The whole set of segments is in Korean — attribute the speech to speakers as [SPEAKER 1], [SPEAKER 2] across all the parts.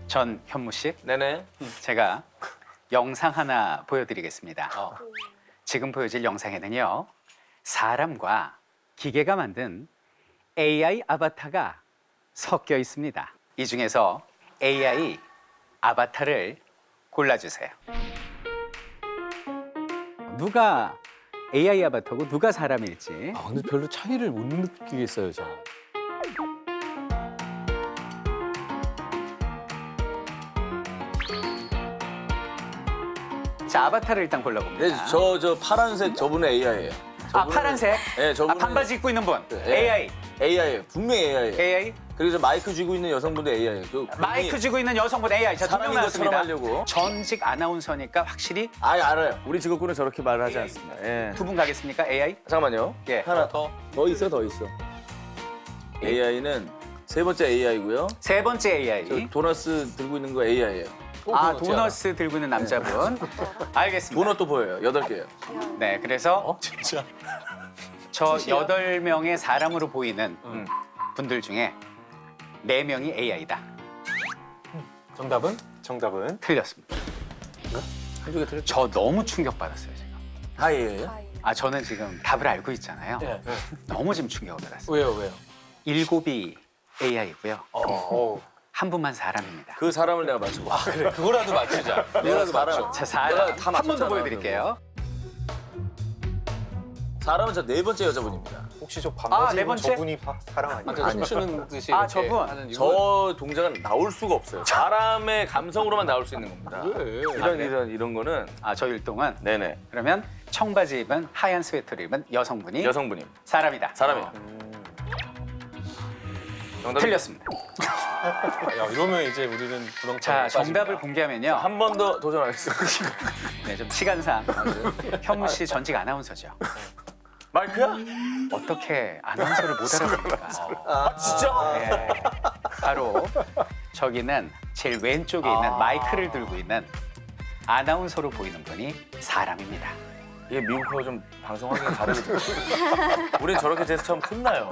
[SPEAKER 1] 전 현무 씨,
[SPEAKER 2] 네네.
[SPEAKER 1] 제가 영상 하나 보여드리겠습니다. 지금 보여질 영상에는요, 사람과 기계가 만든 AI 아바타가 섞여 있습니다. 이 중에서 AI 아바타를 골라주세요. 누가 AI 아바타고 누가 사람일지.
[SPEAKER 3] 아, 근데 별로 차이를 못 느끼겠어요, 저.
[SPEAKER 1] 자, 아바타를 일단 골라봅니다.
[SPEAKER 2] 네, 저 파란색 저분은 AI예요.
[SPEAKER 1] 아, 파란색?
[SPEAKER 2] 네, 저분은
[SPEAKER 1] 아, 반바지 입고 있는 분.
[SPEAKER 2] 네.
[SPEAKER 1] AI.
[SPEAKER 2] AI예요. 분명히 AI예요.
[SPEAKER 1] AI.
[SPEAKER 2] 그리고 저 마이크 쥐고 있는 여성분도 AI예요. 그
[SPEAKER 1] 마이크 쥐고 있는 여성분 AI. 자, 2명
[SPEAKER 2] 사람인 것처럼
[SPEAKER 1] 나왔습니다.
[SPEAKER 2] 하려고.
[SPEAKER 1] 전직 아나운서니까 확실히
[SPEAKER 2] 알아요. 우리 직업군은 저렇게 말을 하지 않습니다. 예.
[SPEAKER 1] 두 분 가겠습니까? AI?
[SPEAKER 2] 잠깐만요.
[SPEAKER 1] 예.
[SPEAKER 2] 하나 더 있어. AI는 세 번째 AI고요.
[SPEAKER 1] 세 번째
[SPEAKER 2] 저
[SPEAKER 1] AI.
[SPEAKER 2] 도너스 들고 있는 거 AI예요.
[SPEAKER 1] 아, 도너스 들고 있는 남자분. 알겠습니다.
[SPEAKER 2] 도넛도 보여요. 8개예요.
[SPEAKER 1] 네, 그래서
[SPEAKER 3] 진짜?
[SPEAKER 1] 저 8명의 사람으로 보이는 분들 중에 4명이 AI다.
[SPEAKER 3] 정답은?
[SPEAKER 4] 정답은
[SPEAKER 1] 틀렸습니다.
[SPEAKER 2] 한쪽에 들을
[SPEAKER 1] 저 너무 충격받았어요, 제가.
[SPEAKER 2] 하이예요.
[SPEAKER 1] 아, 저는 지금 답을 알고 있잖아요.
[SPEAKER 3] 네.
[SPEAKER 1] 너무 지금 충격을 받았어요.
[SPEAKER 3] 왜요?
[SPEAKER 1] 7이 AI고요.
[SPEAKER 4] 어.
[SPEAKER 1] 한 분만 사람입니다.
[SPEAKER 2] 그 사람을 내가 맞춰.
[SPEAKER 3] 그래, 그거라도 맞추자.
[SPEAKER 2] 내가 사람.
[SPEAKER 1] 자, 사람
[SPEAKER 2] 내가 다
[SPEAKER 1] 한 번 더
[SPEAKER 2] 맞췄잖아,
[SPEAKER 1] 보여드릴게요.
[SPEAKER 2] 사람은 저 네 번째 여자분입니다.
[SPEAKER 4] 혹시 저
[SPEAKER 1] 네
[SPEAKER 4] 반바지 입은
[SPEAKER 1] 번째?
[SPEAKER 4] 저분이 사람 아니에요?
[SPEAKER 3] 춤추는 듯이
[SPEAKER 1] 아,
[SPEAKER 3] 이렇게
[SPEAKER 1] 저분.
[SPEAKER 3] 하는 이거.
[SPEAKER 2] 저 동작은 나올 수가 없어요. 사람의 감성으로만 나올 수 있는 겁니다.
[SPEAKER 3] 왜?
[SPEAKER 2] 이런 거는
[SPEAKER 1] 아, 저 율동은
[SPEAKER 2] 네네
[SPEAKER 1] 그러면 청바지 입은 하얀 스웨터를 입은 여성분이
[SPEAKER 2] 여성분이
[SPEAKER 1] 사람이다.
[SPEAKER 2] 사람이에요. 정답
[SPEAKER 1] 틀렸습니다.
[SPEAKER 3] 야, 이러면 이제 우리는 부렁
[SPEAKER 1] 자, 정답을 공개하면요.
[SPEAKER 2] 한 번 더 도전하겠습니다.
[SPEAKER 1] 네, 좀 시간상 현무 씨 전직 아나운서죠.
[SPEAKER 2] 마이크야?
[SPEAKER 1] 어떻게 아나운서를 못 알아봅니까?
[SPEAKER 2] 아 진짜?
[SPEAKER 1] 네, 바로 저기는 제일 왼쪽에 있는 마이크를 들고 있는 아나운서로 보이는 분이 사람입니다.
[SPEAKER 2] 이게 미국하고 좀 방송 환경이 다르거든요. 우린 저렇게 돼서 참 혼나요.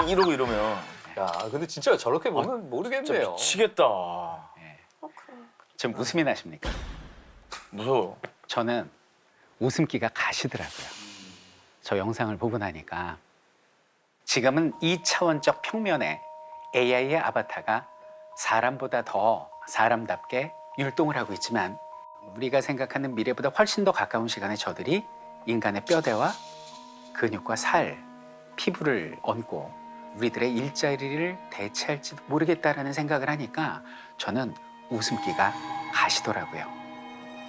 [SPEAKER 2] 이러고 이러면
[SPEAKER 3] 야, 근데 진짜 저렇게 보면
[SPEAKER 2] 진짜
[SPEAKER 3] 모르겠네요.
[SPEAKER 2] 미치겠다.
[SPEAKER 1] 지금 웃음이 나십니까?
[SPEAKER 2] 무서워.
[SPEAKER 1] 저는 웃음기가 가시더라고요. 저 영상을 보고 나니까 지금은 2차원적 평면에 AI의 아바타가 사람보다 더 사람답게 율동을 하고 있지만 우리가 생각하는 미래보다 훨씬 더 가까운 시간에 저들이 인간의 뼈대와 근육과 살, 피부를 얹고 우리들의 일자리를 대체할지도 모르겠다라는 생각을 하니까 저는 웃음기가 가시더라고요.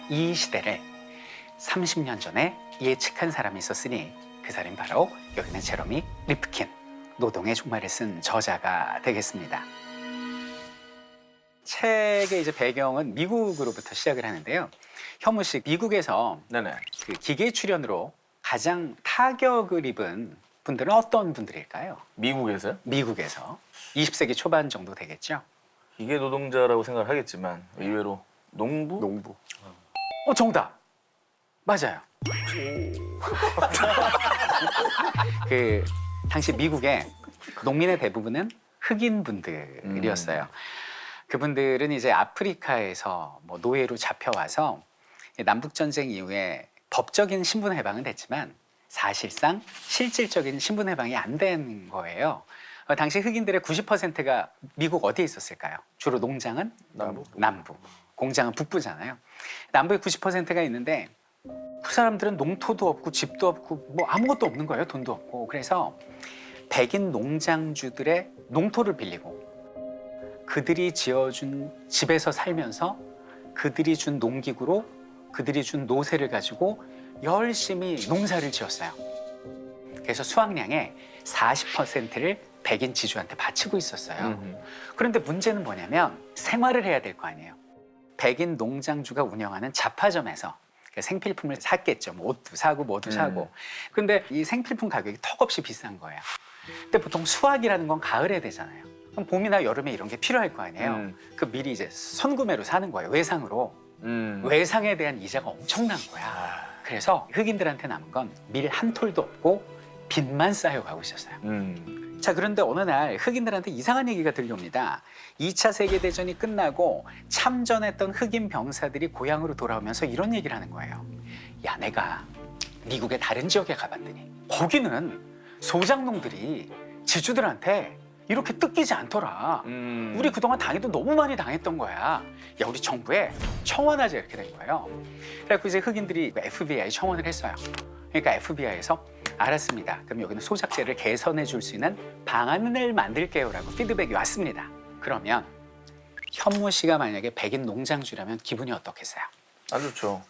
[SPEAKER 1] 이 시대를 30년 전에 예측한 사람이 있었으니 그 사람이 바로 여기는 제러미 리프킨, 노동의 종말을 쓴 저자가 되겠습니다. 책의 이제 배경은 미국으로부터 시작을 하는데요. 현무 씨, 미국에서
[SPEAKER 2] 네네.
[SPEAKER 1] 그 기계 출연으로 가장 타격을 입은 분들은 어떤 분들일까요?
[SPEAKER 2] 미국에서요?
[SPEAKER 1] 미국에서 20세기 초반 정도 되겠죠.
[SPEAKER 2] 기계 노동자라고 생각을 하겠지만 의외로 농부?
[SPEAKER 4] 농부.
[SPEAKER 1] 정답 맞아요. 그 당시 미국의 농민의 대부분은 흑인 분들이었어요. 그분들은 이제 아프리카에서 뭐 노예로 잡혀와서 남북 전쟁 이후에 법적인 신분 해방은 됐지만 사실상 실질적인 신분 해방이 안 된 거예요. 당시 흑인들의 90%가 미국 어디에 있었을까요? 주로 농장은 남부, 공장은 북부잖아요. 남부에 90%가 있는데 그 사람들은 농토도 없고 집도 없고 뭐 아무것도 없는 거예요. 돈도 없고. 그래서 백인 농장주들의 농토를 빌리고 그들이 지어준 집에서 살면서 그들이 준 농기구로 그들이 준 노새를 가지고 열심히 농사를 지었어요. 그래서 수확량의 40%를 백인 지주한테 바치고 있었어요. 그런데 문제는 뭐냐면 생활을 해야 될 거 아니에요. 백인 농장주가 운영하는 잡화점에서 생필품을 샀겠죠. 뭐 옷도 사고 뭐도 사고. 그런데 이 생필품 가격이 턱없이 비싼 거예요. 근데 보통 수확이라는 건 가을에 되잖아요. 그럼 봄이나 여름에 이런 게 필요할 거 아니에요. 그 미리 이제 선구매로 사는 거예요. 외상으로. 외상에 대한 이자가 엄청난 거야. 그래서 흑인들한테 남은 건 밀 한 톨도 없고 빚만 쌓여가고 있었어요. 자, 그런데 어느 날 흑인들한테 이상한 얘기가 들려옵니다. 2차 세계대전이 끝나고 참전했던 흑인 병사들이 고향으로 돌아오면서 이런 얘기를 하는 거예요. 야, 내가 미국의 다른 지역에 가봤더니 거기는 소장농들이 지주들한테 이렇게 뜯기지 않더라. 우리 그동안 당해도 너무 많이 당했던 거야. 야, 우리 정부에 청원하자 이렇게 된 거예요. 그래서 이제 흑인들이 FBI에 청원을 했어요. 그러니까 FBI에서 알았습니다. 그럼 여기는 소작제를 개선해 줄 수 있는 방안을 만들게요라고 피드백이 왔습니다. 그러면 현무 씨가 만약에 백인 농장주라면 기분이 어떻겠어요?
[SPEAKER 2] 안 좋죠.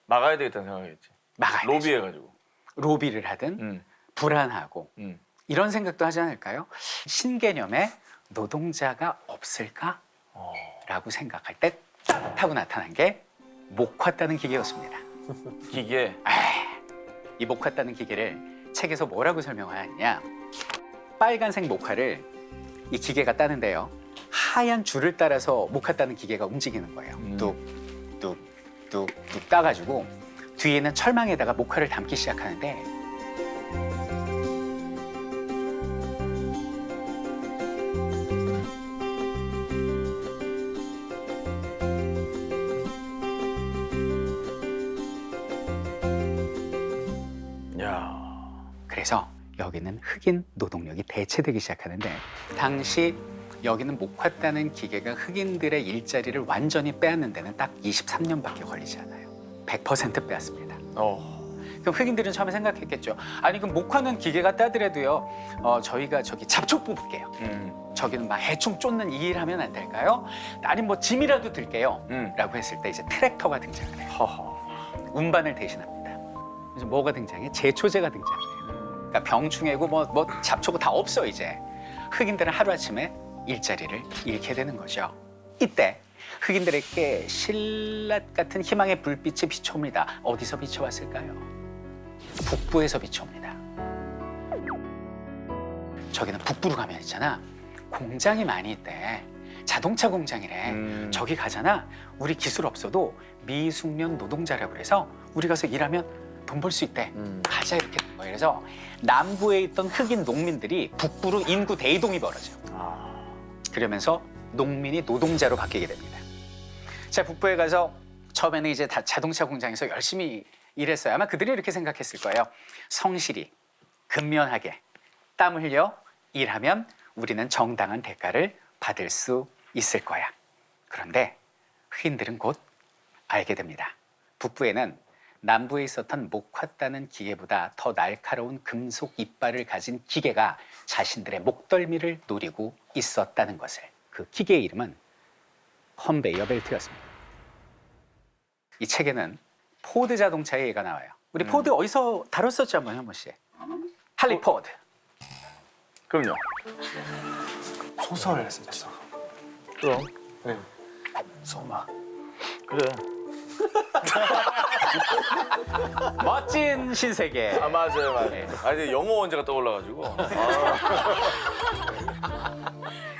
[SPEAKER 2] 막아야 되겠다는 생각이겠지.
[SPEAKER 1] 막아야 되죠.
[SPEAKER 2] 로비해가지고.
[SPEAKER 1] 로비를 하든 불안하고 이런 생각도 하지 않을까요? 신개념의 노동자가 없을까? 라고 생각할 때 딱 하고 나타난 게 목화 따는 기계였습니다.
[SPEAKER 2] 기계.
[SPEAKER 1] 이 목화 따는 기계를 책에서 뭐라고 설명하느냐? 빨간색 목화를 이 기계가 따는데요. 하얀 줄을 따라서 목화 따는 기계가 움직이는 거예요. 뚝뚝뚝뚝 따가지고 뒤에는 철망에다가 목화를 담기 시작하는데
[SPEAKER 2] 야.
[SPEAKER 1] 그래서 여기는 흑인 노동력이 대체되기 시작하는데 당시 여기는 목화 따는 기계가 흑인들의 일자리를 완전히 빼앗는 데는 딱 23년밖에 걸리지 않아요. 100% 빼앗습니다. 그럼 흑인들은 처음에 생각했겠죠. 아니 그럼 목화는 기계가 따더라도요. 저희가 저기 잡초 뽑을게요. 저기는 막 해충 쫓는 이 일 하면 안 될까요? 아니 뭐 짐이라도 들게요. 라고 했을 때 이제 트랙터가 등장을 해요. 운반을 대신합니다. 그래서 뭐가 등장해? 제초제가 등장해요. 그러니까 병충해고 뭐 잡초고 다 없어 이제. 흑인들은 하루아침에 일자리를 잃게 되는 거죠. 이때 흑인들에게 신라 같은 희망의 불빛이 비춰옵니다. 어디서 비춰왔을까요? 북부에서 비춰옵니다. 저기는 북부로 가면 있잖아. 공장이 많이 있대. 자동차 공장이래. 저기 가잖아. 우리 기술 없어도 미숙련 노동자라고 그래서 우리 가서 일하면 돈 벌 수 있대. 가자 이렇게 된 거예요. 그래서 남부에 있던 흑인 농민들이 북부로 인구 대이동이 벌어져. 그러면서 농민이 노동자로 바뀌게 됩니다. 자, 북부에 가서 처음에는 이제 다 자동차 공장에서 열심히 일했어요. 아마 그들이 이렇게 생각했을 거예요. 성실히, 근면하게, 땀 흘려 일하면 우리는 정당한 대가를 받을 수 있을 거야. 그런데 흑인들은 곧 알게 됩니다. 북부에는 남부에 있었던 목화 따는 기계보다 더 날카로운 금속 이빨을 가진 기계가 자신들의 목덜미를 노리고 있었다는 것을. 그 기계의 이름은 컨베이어 벨트였습니다. 이 책에는 포드 자동차의 예가 나와요. 우리 포드 어디서 다뤘었죠 한번 현무 씨? 할리 포드.
[SPEAKER 2] 그럼요.
[SPEAKER 3] 소설을 썼죠.
[SPEAKER 2] 그럼.
[SPEAKER 3] 네.
[SPEAKER 1] 소마.
[SPEAKER 2] 그래.
[SPEAKER 1] 멋진 신세계.
[SPEAKER 2] 맞아요. 아니 영어 원제가 떠올라가지고.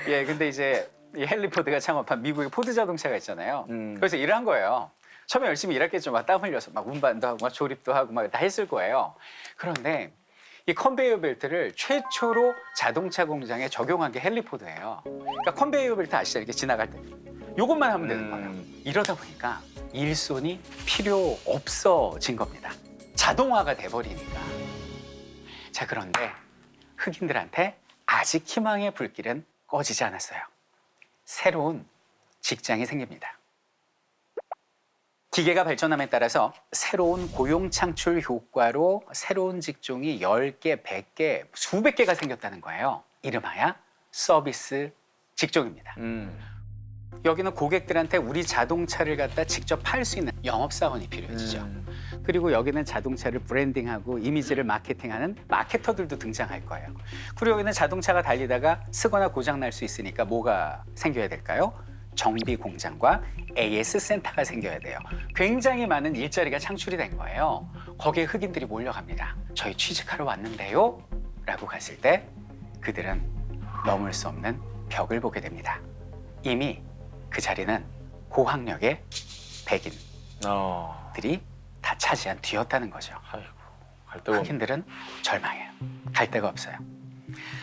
[SPEAKER 1] 예, 근데 이제 이 헨리 포드가 창업한 미국의 포드 자동차가 있잖아요. 그래서 일을 한 거예요. 처음에 열심히 일했겠죠. 막 땀 흘려서 막 운반도 하고 막 조립도 하고 막 다 했을 거예요. 그런데 이 컨베이어 벨트를 최초로 자동차 공장에 적용한 게 헨리 포드예요. 그러니까 컨베이어 벨트 아시죠? 이렇게 지나갈 때 이것만 하면 되는 거예요. 이러다 보니까 일손이 필요 없어진 겁니다. 자동화가 돼버리니까. 자, 그런데 흑인들한테 아직 희망의 불길은 꺼지지 않았어요. 새로운 직장이 생깁니다. 기계가 발전함에 따라서 새로운 고용 창출 효과로 새로운 직종이 10개, 100개, 수백 개가 생겼다는 거예요. 이름하여 서비스 직종입니다. 여기는 고객들한테 우리 자동차를 갖다 직접 팔 수 있는 영업사원이 필요해지죠. 그리고 여기는 자동차를 브랜딩하고 이미지를 마케팅하는 마케터들도 등장할 거예요. 그리고 여기는 자동차가 달리다가 쓰거나 고장 날 수 있으니까 뭐가 생겨야 될까요? 정비 공장과 AS 센터가 생겨야 돼요. 굉장히 많은 일자리가 창출이 된 거예요. 거기에 흑인들이 몰려갑니다. 저희 취직하러 왔는데요? 라고 갔을 때 그들은 넘을 수 없는 벽을 보게 됩니다. 이미 그 자리는 고학력의 백인들이 다 차지한 뒤였다는 거죠.
[SPEAKER 2] 아이고, 갈 데가 없네.
[SPEAKER 1] 흑인들은 절망해요. 갈 데가 없어요.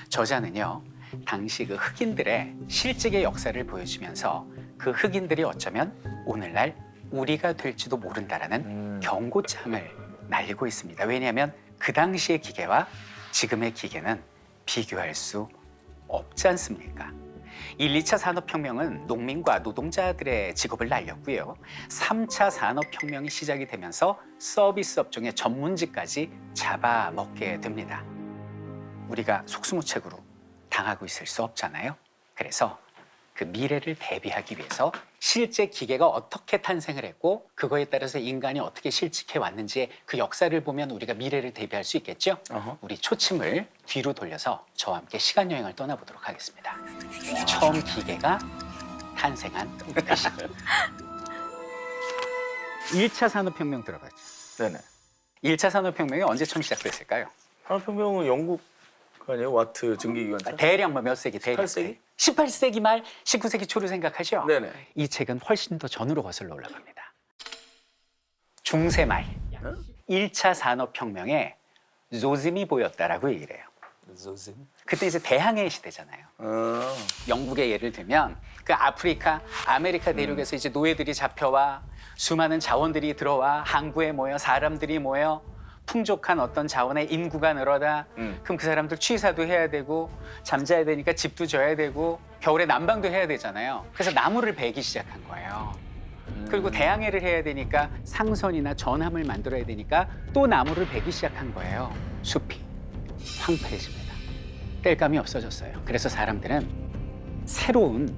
[SPEAKER 1] 저자는요, 당시 그 흑인들의 실직의 역사를 보여주면서 그 흑인들이 어쩌면 오늘날 우리가 될지도 모른다라는 경고장을 날리고 있습니다. 왜냐하면 그 당시의 기계와 지금의 기계는 비교할 수 없지 않습니까? 1, 2차 산업혁명은 농민과 노동자들의 직업을 날렸고요. 3차 산업혁명이 시작이 되면서 서비스 업종의 전문직까지 잡아먹게 됩니다. 우리가 속수무책으로 당하고 있을 수 없잖아요. 그래서 그 미래를 대비하기 위해서 실제 기계가 어떻게 탄생을 했고 그거에 따라서 인간이 어떻게 실직해 왔는지의 그 역사를 보면 우리가 미래를 대비할 수 있겠죠? 우리 초침을 뒤로 돌려서 저와 함께 시간여행을 떠나보도록 하겠습니다. 처음 기계가 탄생한 시 1차 산업혁명 들어가죠.
[SPEAKER 2] 네네.
[SPEAKER 1] 1차 산업혁명이 언제 처음 시작됐을까요?
[SPEAKER 2] 산업혁명은 영국 아니에요? 와트 증기기관차?
[SPEAKER 1] 대략 몇 세기? 대략
[SPEAKER 2] 18세기?
[SPEAKER 1] 18세기 말 19세기 초를 생각하죠?
[SPEAKER 2] 네네.
[SPEAKER 1] 이 책은 훨씬 더 전으로 거슬러 올라갑니다. 중세 말 1차 산업혁명에 조짐이 보였다라고 얘기를 해요. 그때 이제 대항해 시대잖아요. 영국의 예를 들면 그 아프리카, 아메리카 대륙에서 이제 노예들이 잡혀와 수많은 자원들이 들어와 항구에 모여 사람들이 모여 풍족한 어떤 자원의 인구가 늘어나 그럼 그 사람들 취사도 해야 되고 잠자야 되니까 집도 져야 되고 겨울에 난방도 해야 되잖아요. 그래서 나무를 베기 시작한 거예요. 그리고 대항해를 해야 되니까 상선이나 전함을 만들어야 되니까 또 나무를 베기 시작한 거예요. 숲이 황폐해집니다. 땔감이 없어졌어요. 그래서 사람들은 새로운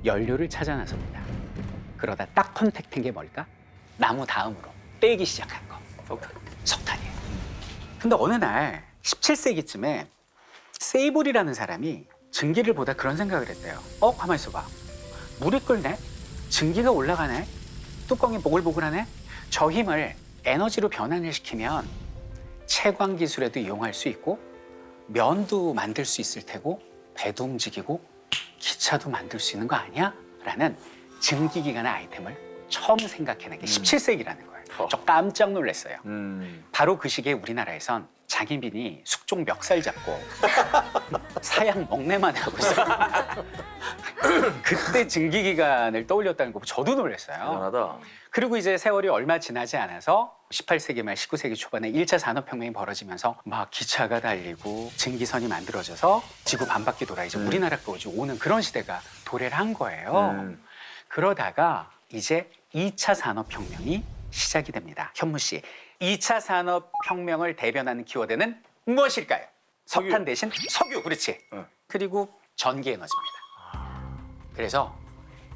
[SPEAKER 1] 연료를 찾아 나섭니다. 그러다 딱 컨택된 게 뭘까? 나무 다음으로 떼기 시작한 거. 석탄이에요. 근데 어느 날 17세기쯤에 세이볼이라는 사람이 증기를 보다 그런 생각을 했대요. 가만히 있어봐. 물이 끓네? 증기가 올라가네? 뚜껑이 보글보글하네? 저 힘을 에너지로 변환을 시키면 채광 기술에도 이용할 수 있고 면도 만들 수 있을 테고 배도 움직이고 기차도 만들 수 있는 거 아니야? 라는 증기기관의 아이템을 처음 생각해낸 게 17세기라는 거예요. 저 깜짝 놀랐어요. 바로 그 시기에 우리나라에선 장희빈이 숙종 멱살 잡고 사양 먹내만 하고 있어요. 그때 증기기관을 떠올렸다는 거 저도 놀랐어요.
[SPEAKER 2] 대단하다.
[SPEAKER 1] 그리고 이제 세월이 얼마 지나지 않아서 18세기 말 19세기 초반에 1차 산업혁명이 벌어지면서 막 기차가 달리고 증기선이 만들어져서 지구 반바퀴 돌아 이제 우리나라까지 오는 그런 시대가 도래를 한 거예요. 그러다가 이제 2차 산업혁명이 시작이 됩니다. 현무 씨, 2차 산업혁명을 대변하는 키워드는 무엇일까요? 석탄 대신 석유, 그렇지. 그리고 전기에너지입니다. 그래서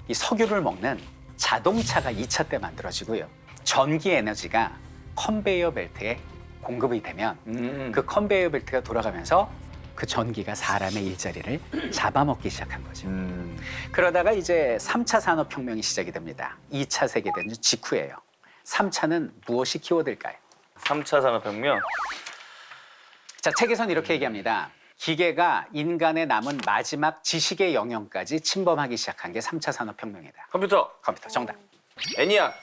[SPEAKER 1] 이 석유를 먹는 자동차가 2차 때 만들어지고요. 전기에너지가 컨베이어 벨트에 공급이 되면 그 컨베이어 벨트가 돌아가면서 그 전기가 사람의 일자리를 잡아먹기 시작한 거죠. 그러다가 이제 3차 산업혁명이 시작이 됩니다. 2차 세계대전 직후예요. 3차는 무엇이 키워드일까요?
[SPEAKER 2] 3차 산업혁명.
[SPEAKER 1] 자, 책에서는 이렇게 얘기합니다. 기계가 인간의 남은 마지막 지식의 영역까지 침범하기 시작한 게 3차 산업혁명이다.
[SPEAKER 2] 컴퓨터.
[SPEAKER 1] 컴퓨터 정답.
[SPEAKER 2] 애니악.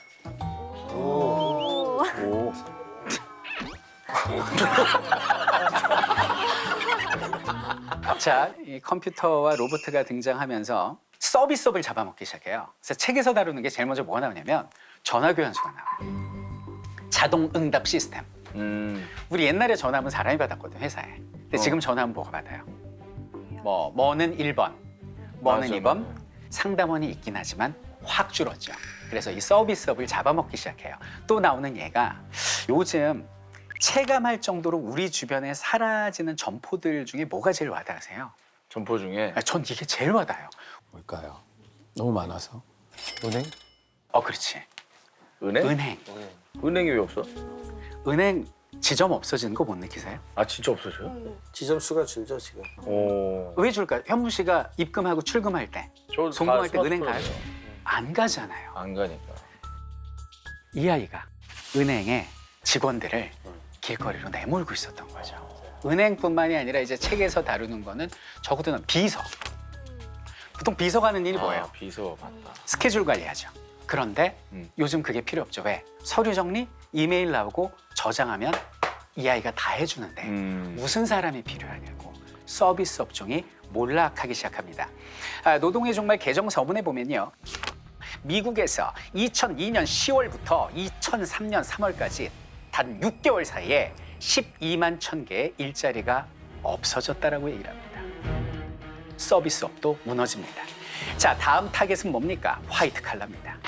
[SPEAKER 1] 자, 이 컴퓨터와 로봇가 등장하면서 서비스업을 잡아먹기 시작해요. 그래서 책에서 다루는 게 제일 먼저 뭐가 나오냐면 전화교환수가 나와요. 자동 응답 시스템. 우리 옛날에 전화하면 사람이 받았거든, 회사에. 근데 지금 전화하면 뭐가 받아요? 뭐는 1번, 뭐는
[SPEAKER 2] 맞아,
[SPEAKER 1] 2번.
[SPEAKER 2] 맞아.
[SPEAKER 1] 상담원이 있긴 하지만 확 줄었죠. 그래서 이 서비스업을 잡아먹기 시작해요. 또 나오는 얘가 요즘 체감할 정도로 우리 주변에 사라지는 점포들 중에 뭐가 제일 와닿으세요?
[SPEAKER 2] 점포 중에
[SPEAKER 1] 전 이게 제일 와닿아요.
[SPEAKER 3] 뭘까요? 너무 많아서. 은행?
[SPEAKER 1] 그렇지.
[SPEAKER 2] 은행?
[SPEAKER 1] 은행.
[SPEAKER 2] 은행이 왜 없어?
[SPEAKER 1] 은행 지점 없어지는 거 못 느끼세요?
[SPEAKER 2] 아 진짜 없어져요?
[SPEAKER 4] 지점 수가 줄죠 지금.
[SPEAKER 2] 오.
[SPEAKER 1] 왜 줄까요? 현무 씨가 입금하고 출금할 때,
[SPEAKER 2] 저
[SPEAKER 1] 송금할
[SPEAKER 2] 다
[SPEAKER 1] 때 은행 가요?
[SPEAKER 2] 스마트폰이에요.
[SPEAKER 1] 안 가잖아요.
[SPEAKER 2] 안 가니까.
[SPEAKER 1] 이 아이가 은행의 직원들을 길거리로 내몰고 있었던 거죠. 은행뿐만이 아니라 이제 책에서 다루는 거는 적어도 비서. 보통 비서가 하는 일이 뭐예요?
[SPEAKER 2] 비서 맞다.
[SPEAKER 1] 스케줄 관리하죠. 그런데 요즘 그게 필요 없죠. 왜? 서류 정리, 이메일 나오고 저장하면 이 아이가 다 해주는데 무슨 사람이 필요하냐고. 서비스 업종이 몰락하기 시작합니다. 노동의 종말 개정 서문에 보면요. 미국에서 2002년 10월부터 2003년 3월까지 단 6개월 사이에 12만 1,000개의 일자리가 없어졌다라고 얘기를 합니다. 서비스업도 무너집니다. 자, 다음 타겟은 뭡니까? 화이트 칼라입니다.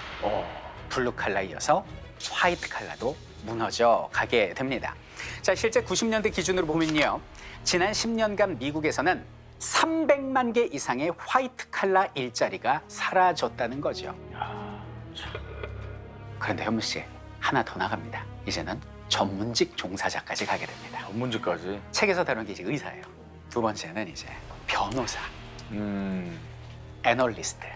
[SPEAKER 1] 블루 칼라에 이어서 화이트 칼라도 무너져 가게 됩니다. 자, 실제 90년대 기준으로 보면요. 지난 10년간 미국에서는 300만 개 이상의 화이트 칼라 일자리가 사라졌다는 거죠. 그런데 현무 씨, 하나 더 나갑니다. 이제는 전문직 종사자까지 가게 됩니다.
[SPEAKER 2] 전문직까지.
[SPEAKER 1] 책에서 다룬 게 이제 의사예요. 두 번째는 이제 변호사, 애널리스트.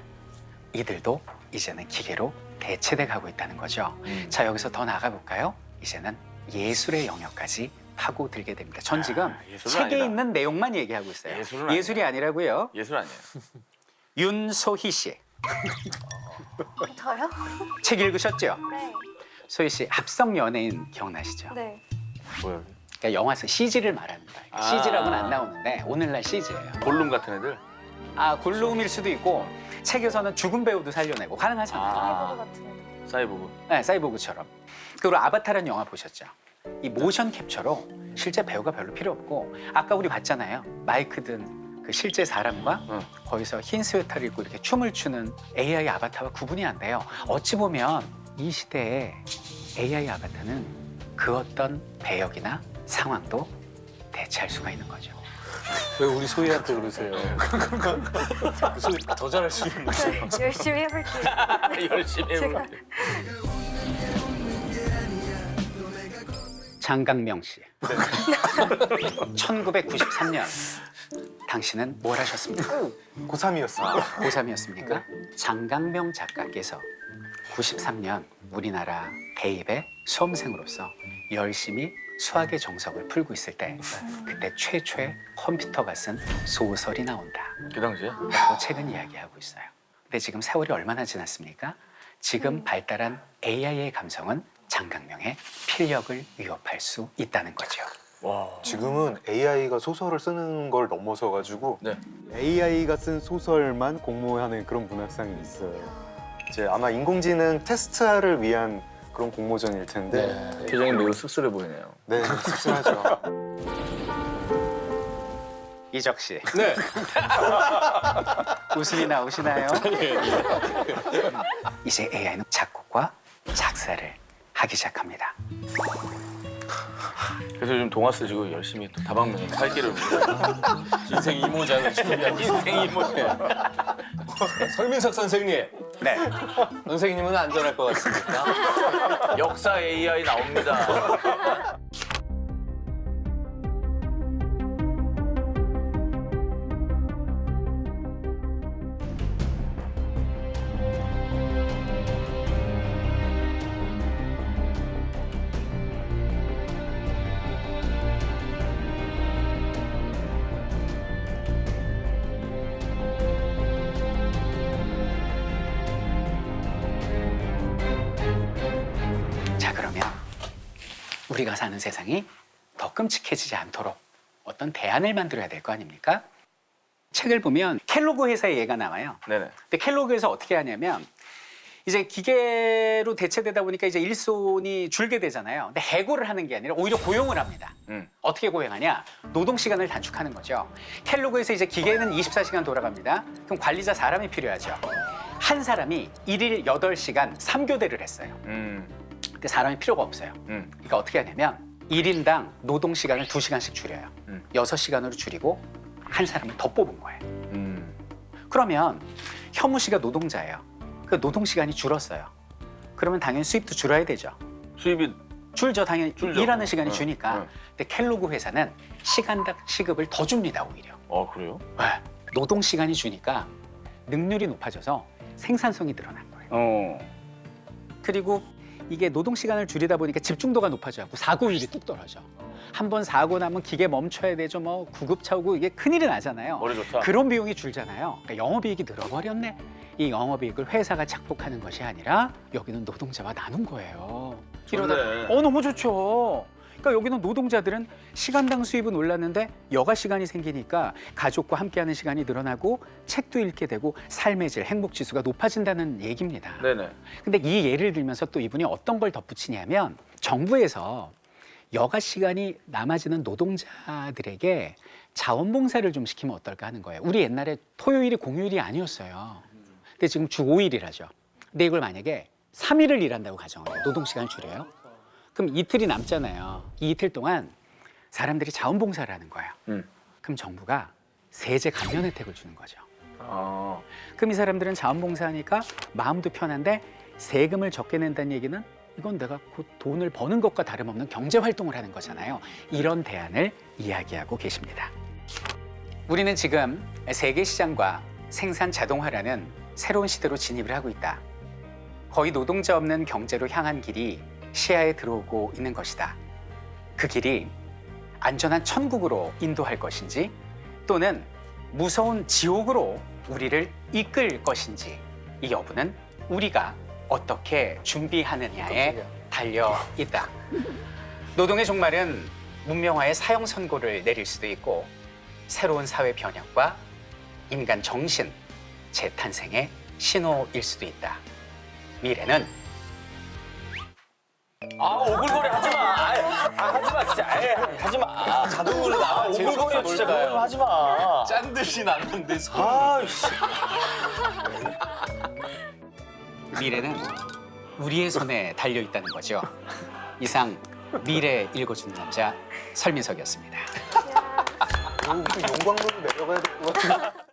[SPEAKER 1] 이들도 이제는 기계로 대체돼 가고 있다는 거죠. 자, 여기서 더 나가 볼까요? 이제는 예술의 영역까지 파고들게 됩니다. 전 지금
[SPEAKER 2] 예술은
[SPEAKER 1] 책에
[SPEAKER 2] 아니다.
[SPEAKER 1] 있는 내용만 얘기하고 있어요.
[SPEAKER 2] 예술은
[SPEAKER 1] 예술이 아니라고요.
[SPEAKER 2] 예술 아니에요.
[SPEAKER 1] 윤소희 씨,
[SPEAKER 5] 저요?
[SPEAKER 1] 책 읽으셨죠?
[SPEAKER 5] 네.
[SPEAKER 1] 소희 씨, 합성 연예인 기억나시죠?
[SPEAKER 5] 네.
[SPEAKER 2] 뭐야?
[SPEAKER 1] 그러니까 영화에서 CG를 말하는 거예요.
[SPEAKER 2] 아.
[SPEAKER 1] CG라고는 안 나오는데 오늘날 CG예요.
[SPEAKER 2] 볼룸 같은 애들?
[SPEAKER 1] 골룸일 수도 있고 책에서는 죽은 배우도 살려내고 가능하잖아요.
[SPEAKER 5] 사이보드 같은 애들.
[SPEAKER 2] 사이보그.
[SPEAKER 1] 네, 사이보그처럼. 그리고 아바타라는 영화 보셨죠? 이 모션 캡처로 실제 배우가 별로 필요 없고 아까 우리 봤잖아요. 마이크 든 그 실제 사람과
[SPEAKER 2] 응.
[SPEAKER 1] 거기서 흰 스웨터를 입고 이렇게 춤을 추는 AI 아바타와 구분이 안 돼요. 어찌 보면 이 시대에 AI 아바타는 그 어떤 배역이나 상황도 대체할 수가 있는 거죠.
[SPEAKER 3] 왜 우리 소희한테 그러세요? 그 소희 더 잘할 수 있는 거죠.
[SPEAKER 5] 네, 열심히 해볼게요.
[SPEAKER 2] 열심히
[SPEAKER 5] 제가
[SPEAKER 2] 해볼게.
[SPEAKER 1] 장강명 씨. 1993년 당신은 뭘 하셨습니까?
[SPEAKER 3] 고3이었어요.
[SPEAKER 1] 고3이었습니까? 장강명 작가께서 93년 우리나라 대입의 수험생으로서 열심히 수학의 정석을 풀고 있을 때 그때 최초의 컴퓨터가 쓴 소설이 나온다.
[SPEAKER 2] 그 당시에?
[SPEAKER 1] 라고 책은 이야기하고 있어요. 근데 지금 세월이 얼마나 지났습니까? 지금 발달한 AI의 감성은 장강명의 필력을 위협할 수 있다는 거죠.
[SPEAKER 2] 와.
[SPEAKER 6] 지금은 AI가 소설을 쓰는 걸 넘어서 가지고
[SPEAKER 2] 네.
[SPEAKER 6] AI가 쓴 소설만 공모하는 그런 문학상이 있어요. 이제 아마 인공지능 테스트를 위한 그런 공모전일 텐데
[SPEAKER 2] 표정이 매우 씁쓸해 보이네요.
[SPEAKER 6] 네, 씁쓸하죠.
[SPEAKER 1] 이적 씨,
[SPEAKER 3] 네.
[SPEAKER 1] 웃음이 나오시나요? 이제 AI는 작곡과 작사를 하기 시작합니다.
[SPEAKER 2] 그래서 요즘 동화 쓰시고 열심히 또 다방면에 살 길을
[SPEAKER 3] 인생 이모작을 준비하고
[SPEAKER 2] 인생 이모네.
[SPEAKER 3] 설민석 선생님,
[SPEAKER 1] 네,
[SPEAKER 3] 선생님은 안전할 것 같습니까?
[SPEAKER 2] 역사 AI 나옵니다.
[SPEAKER 1] 자, 그러면 우리가 사는 세상이 더 끔찍해지지 않도록 어떤 대안을 만들어야 될 거 아닙니까? 책을 보면 켈로그 회사의 예가 나와요.
[SPEAKER 2] 네네.
[SPEAKER 1] 근데 켈로그에서 어떻게 하냐면 이제 기계로 대체되다 보니까 이제 일손이 줄게 되잖아요. 근데 해고를 하는 게 아니라 오히려 고용을 합니다. 어떻게 고용하냐? 노동 시간을 단축하는 거죠. 켈로그에서 이제 기계는 24시간 돌아갑니다. 그럼 관리자 사람이 필요하죠. 한 사람이 일일 8시간 3교대를 했어요. 근데 사람이 필요가 없어요. 그러니까 어떻게 하냐면 1인당 노동 시간을 2시간씩 줄여요. 6시간으로 줄이고 한 사람을 더 뽑은 거예요. 그러면 현무 씨가 노동자예요. 그 노동 시간이 줄었어요. 그러면 당연히 수입도 줄어야 되죠.
[SPEAKER 2] 수입이
[SPEAKER 1] 줄죠, 당연히.
[SPEAKER 2] 줄죠.
[SPEAKER 1] 일하는 시간이
[SPEAKER 2] 응,
[SPEAKER 1] 주니까.
[SPEAKER 2] 응.
[SPEAKER 1] 근데 켈로그 회사는 시간당 시급을 더 줍니다, 오히려.
[SPEAKER 2] 그래요?
[SPEAKER 1] 네. 노동 시간이 주니까 능률이 높아져서 생산성이 늘어난 거예요. 그리고 이게 노동 시간을 줄이다 보니까 집중도가 높아져갖고 사고율이 뚝 떨어져. 한 번 사고 나면 기계 멈춰야 되죠. 뭐 구급차 오고 이게 큰일이 나잖아요.
[SPEAKER 2] 머리 좋다.
[SPEAKER 1] 그런 비용이 줄잖아요. 그러니까 영업이익이 늘어버렸네. 이 영업이익을 회사가 착복하는 것이 아니라 여기는 노동자와 나눈 거예요.
[SPEAKER 2] 좋네.
[SPEAKER 1] 너무 좋죠. 그러니까 여기는 노동자들은 시간당 수입은 올랐는데 여가 시간이 생기니까 가족과 함께하는 시간이 늘어나고 책도 읽게 되고 삶의 질, 행복 지수가 높아진다는 얘기입니다.
[SPEAKER 2] 네네.
[SPEAKER 1] 근데 이 예를 들면서 또 이분이 어떤 걸 덧붙이냐면 정부에서 여가 시간이 남아지는 노동자들에게 자원봉사를 좀 시키면 어떨까 하는 거예요. 우리 옛날에 토요일이 공휴일이 아니었어요. 근데 지금 주 5일이라죠. 근데 이걸 만약에 3일을 일한다고 가정을 해요. 노동시간을 줄여요. 그럼 이틀이 남잖아요. 이 이틀 동안 사람들이 자원봉사를 하는 거예요. 그럼 정부가 세제 감면 혜택을 주는 거죠.
[SPEAKER 2] 아.
[SPEAKER 1] 그럼 이 사람들은 자원봉사하니까 마음도 편한데 세금을 적게 낸다는 얘기는 이건 내가 곧 돈을 버는 것과 다름없는 경제활동을 하는 거잖아요. 이런 대안을 이야기하고 계십니다. 우리는 지금 세계 시장과 생산 자동화라는 새로운 시대로 진입을 하고 있다. 거의 노동자 없는 경제로 향한 길이 시야에 들어오고 있는 것이다. 그 길이 안전한 천국으로 인도할 것인지 또는 무서운 지옥으로 우리를 이끌 것인지 이 여부는 우리가 어떻게 준비하느냐에 달려 있다. 노동의 종말은 문명화의 사형 선고를 내릴 수도 있고 새로운 사회 변혁과 인간 정신 재탄생의 신호일 수도 있다. 미래는
[SPEAKER 2] 오글거리 하지 마. 하지 마 진짜. 하지 마. 자동으로 나와. 오글거리 진짜 그거 하지 마.
[SPEAKER 3] 짠 듯이 났는데
[SPEAKER 1] 미래는 우리의 손에 달려 있다는 거죠. 이상 미래 읽어주는 남자 설민석이었습니다.
[SPEAKER 4] 용광로로 내려가야 될 것 같은데.